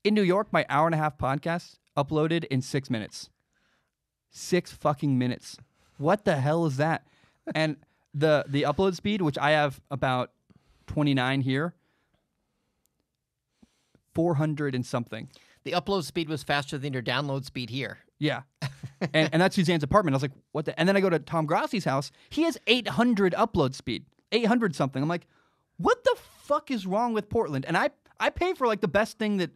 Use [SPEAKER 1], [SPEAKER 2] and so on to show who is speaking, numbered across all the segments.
[SPEAKER 1] In New York, my hour-and-a-half podcast uploaded in 6 minutes. 6 fucking minutes. What the hell is that? And the upload speed, which I have about 29 here, 400 and something.
[SPEAKER 2] The upload speed was faster than your download speed here.
[SPEAKER 1] Yeah. and that's Suzanne's apartment. I was like, what the? And then I go to Tom Grossi's house. He has 800 upload speed. 800 something. I'm like, what the fuck is wrong with Portland? And I pay for like the best thing that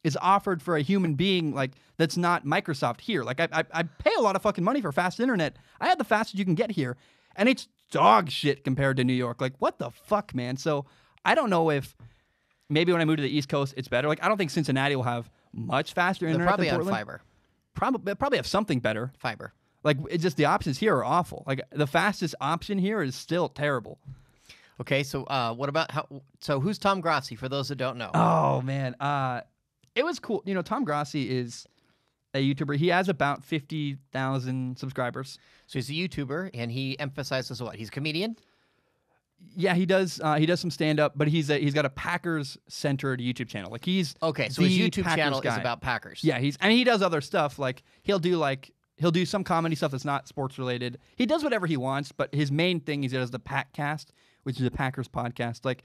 [SPEAKER 1] is offered for a human being, like that's not Microsoft here. Like I pay a lot of fucking money for fast internet. I had the fastest you can get here, and it's dog shit compared to New York. Like what the fuck, man? So I don't know if maybe when I move to the East Coast it's better. Like I don't think Cincinnati will have much faster internet.
[SPEAKER 2] They're probably
[SPEAKER 1] than
[SPEAKER 2] on
[SPEAKER 1] Portland.
[SPEAKER 2] fiber.
[SPEAKER 1] Probably have something better.
[SPEAKER 2] Fiber.
[SPEAKER 1] Like it's just the options here are awful. Like the fastest option here is still terrible.
[SPEAKER 2] Okay, so what about so who's Tom Grossi for those that don't know?
[SPEAKER 1] Oh man, it was cool. You know, Tom Grossi is a YouTuber. He has about 50,000 subscribers.
[SPEAKER 2] So he's a YouTuber, and he emphasizes what? He's a comedian?
[SPEAKER 1] Yeah, he does some stand-up, but he's got a Packers-centered YouTube channel. Like he's
[SPEAKER 2] okay, so his YouTube
[SPEAKER 1] Packers
[SPEAKER 2] channel
[SPEAKER 1] guy.
[SPEAKER 2] is about Packers.
[SPEAKER 1] Yeah, he does other stuff. Like he'll do some comedy stuff that's not sports related. He does whatever he wants, but his main thing is he does the Packcast, which is a Packers podcast. Like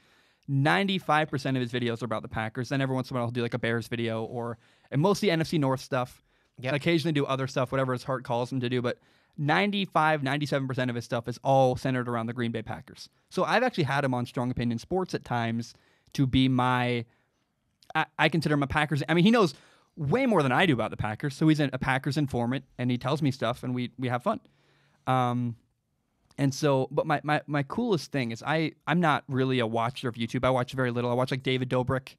[SPEAKER 1] 95% of his videos are about the Packers. Then every once in a while he'll do like a Bears video and mostly NFC North stuff.
[SPEAKER 2] Yep.
[SPEAKER 1] Occasionally do other stuff, whatever his heart calls him to do, but 97% of his stuff is all centered around the Green Bay Packers. So I've actually had him on Strong Opinion Sports at times to be I consider him a Packers. I mean, he knows way more than I do about the Packers, so he's a Packers informant, and he tells me stuff, and we have fun. And so, but my coolest thing is I'm not really a watcher of YouTube. I watch very little. I watch like David Dobrik,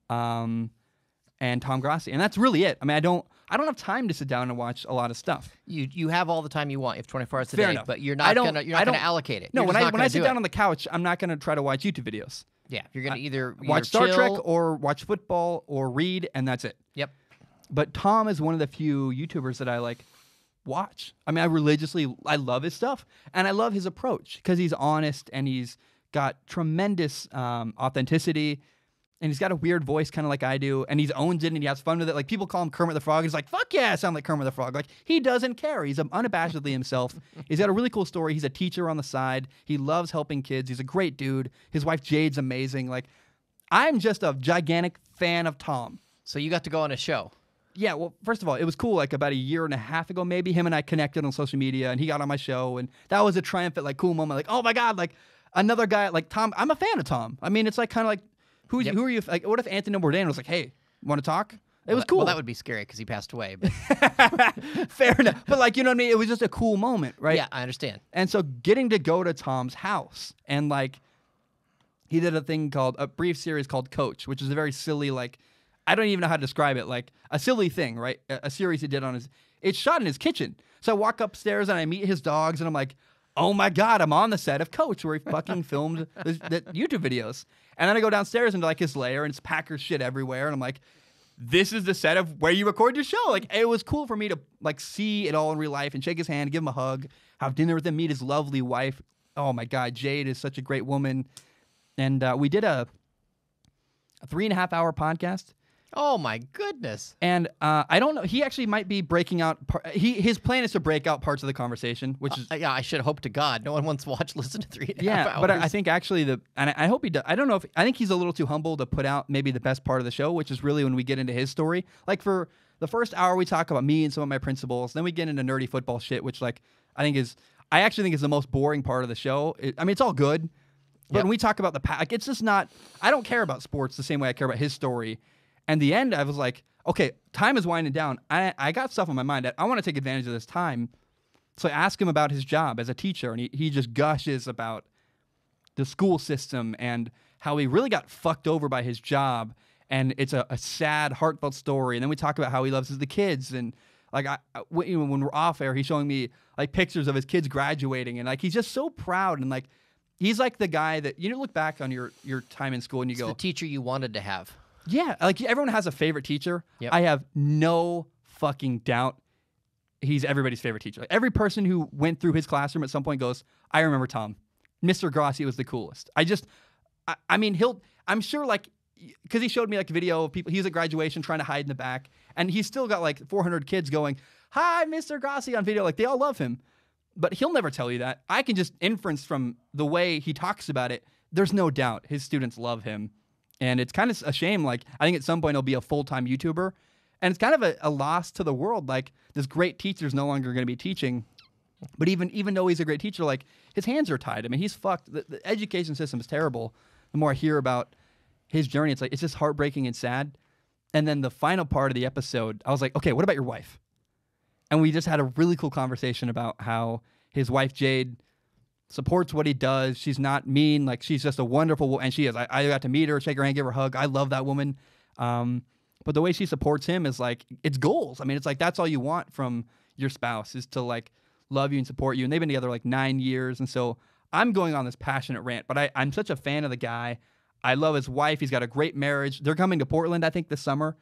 [SPEAKER 1] and Tom Grossi, and that's really it. I mean, I don't have time to sit down and watch a lot of stuff.
[SPEAKER 2] You have all the time you want. You have 24 hours a
[SPEAKER 1] Fair
[SPEAKER 2] day,
[SPEAKER 1] enough.
[SPEAKER 2] but you're not gonna allocate it.
[SPEAKER 1] No,
[SPEAKER 2] You're
[SPEAKER 1] when
[SPEAKER 2] just not
[SPEAKER 1] I sit
[SPEAKER 2] gonna do
[SPEAKER 1] down
[SPEAKER 2] it.
[SPEAKER 1] on the couch, I'm not gonna try to watch YouTube videos.
[SPEAKER 2] Yeah, you're gonna either
[SPEAKER 1] Watch Star
[SPEAKER 2] chill.
[SPEAKER 1] Trek or watch football or read, and that's it.
[SPEAKER 2] Yep.
[SPEAKER 1] But Tom is one of the few YouTubers that I like watch. I mean, I love his stuff, and I love his approach because he's honest and he's got tremendous authenticity, and he's got a weird voice kind of like I do, and he owns it and he has fun with it. Like people call him Kermit the Frog. He's like, fuck yeah, I sound like Kermit the Frog. Like he doesn't care. He's unabashedly himself. He's got a really cool story. He's a teacher on the side. He loves helping kids. He's a great dude. His wife Jade's amazing. Like I'm just a gigantic fan of Tom.
[SPEAKER 2] So you got to go on a show.
[SPEAKER 1] Yeah, well, first of all, it was cool. Like about a year and a half ago, maybe him and I connected on social media, and he got on my show, and that was a triumphant, like, cool moment. Like, oh my god, like another guy like Tom. I'm a fan of Tom. I mean, it's like kind of like who are you? Like, what if Anthony Bourdain was like, hey, want to talk? It was cool.
[SPEAKER 2] Well, that would be scary because he passed away. But
[SPEAKER 1] fair enough. But like, you know what I mean? It was just a cool moment, right?
[SPEAKER 2] yeah, I understand.
[SPEAKER 1] And so getting to go to Tom's house and like, he did a brief series called Coach, which is a very silly like. I don't even know how to describe it. Like a silly thing, right? A series he did it's shot in his kitchen. So I walk upstairs and I meet his dogs and I'm like, oh my God, I'm on the set of Coach where he fucking filmed the YouTube videos. And then I go downstairs into like his lair and it's Packers shit everywhere. And I'm like, this is the set of where you record your show. Like it was cool for me to like see it all in real life and shake his hand, give him a hug, have dinner with him, meet his lovely wife. Oh my God, Jade is such a great woman. And we did a 3.5 hour podcast.
[SPEAKER 2] Oh my goodness!
[SPEAKER 1] And I don't know. He actually might be breaking out. His plan is to break out parts of the conversation, which is
[SPEAKER 2] yeah. I should hope to God no one wants to listen to 3.5 hours.
[SPEAKER 1] Yeah, but I think actually and I hope he does. I don't know if I think he's a little too humble to put out maybe the best part of the show, which is really when we get into his story. Like for the first hour, we talk about me and some of my principles. Then we get into nerdy football shit, which like I actually think is the most boring part of the show. I mean, it's all good, but when we talk about the pack, it's just not. I don't care about sports the same way I care about his story. And the end, I was like, okay, time is winding down. I got stuff on my mind. I want to take advantage of this time. So I asked him about his job as a teacher, and he just gushes about the school system and how he really got fucked over by his job. And it's a sad, heartfelt story. And then we talk about how he loves the kids. And like when we're off air, he's showing me like pictures of his kids graduating. And like he's just so proud. And like he's like the guy that, you know, look back on your time in school and you go,
[SPEAKER 2] the teacher you wanted to have.
[SPEAKER 1] Yeah, like everyone has a favorite teacher.
[SPEAKER 2] Yep.
[SPEAKER 1] I have no fucking doubt he's everybody's favorite teacher. Like every person who went through his classroom at some point goes, I remember Tom. Mr. Grossi was the coolest. I mean, I'm sure like because he showed me like a video of people. He was at graduation trying to hide in the back, and he's still got like 400 kids going, "Hi, Mr. Grossi" on video. Like they all love him, but he'll never tell you that. I can just inference from the way he talks about it. There's no doubt his students love him, and it's kind of a shame. Like I think at some point he'll be a full-time YouTuber, and it's kind of a loss to the world. Like this great teacher's no longer going to be teaching. But even though he's a great teacher, like his hands are tied. I mean, he's fucked. The education system is terrible. The more I hear about his journey, it's just heartbreaking and sad. And then the final part of the episode, I was like, okay, what about your wife? And we just had a really cool conversation about how his wife Jade supports what he does. She's not mean. Like she's just a wonderful, and she is. I got to meet her, shake her hand, give her a hug. I love that woman. But the way she supports him is like it's goals. I mean, it's like that's all you want from your spouse is to like love you and support you. And they've been together like 9 years. And so I'm going on this passionate rant, but I'm such a fan of the guy. I love his wife. He's got a great marriage. They're coming to Portland, I think, this summer.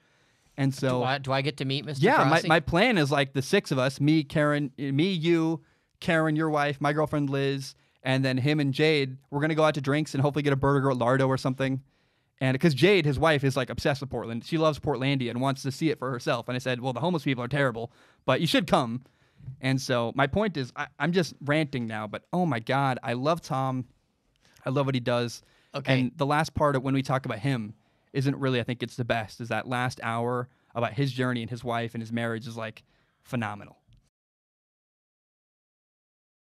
[SPEAKER 1] And so
[SPEAKER 2] do I get to meet Mr.
[SPEAKER 1] Yeah,
[SPEAKER 2] Grossi?
[SPEAKER 1] my plan is like the 6 of us, me, you, Karen, your wife, my girlfriend Liz, and then him and Jade. We're going to go out to drinks and hopefully get a burger at Lardo or something. And because Jade, his wife, is like obsessed with Portland. She loves Portlandia and wants to see it for herself. And I said, well, the homeless people are terrible, but you should come. And so my point is, I'm just ranting now, but oh my God, I love Tom. I love what he does.
[SPEAKER 2] Okay.
[SPEAKER 1] And the last part of when we talk about him isn't really, I think it's the best, is that last hour about his journey and his wife and his marriage is like phenomenal.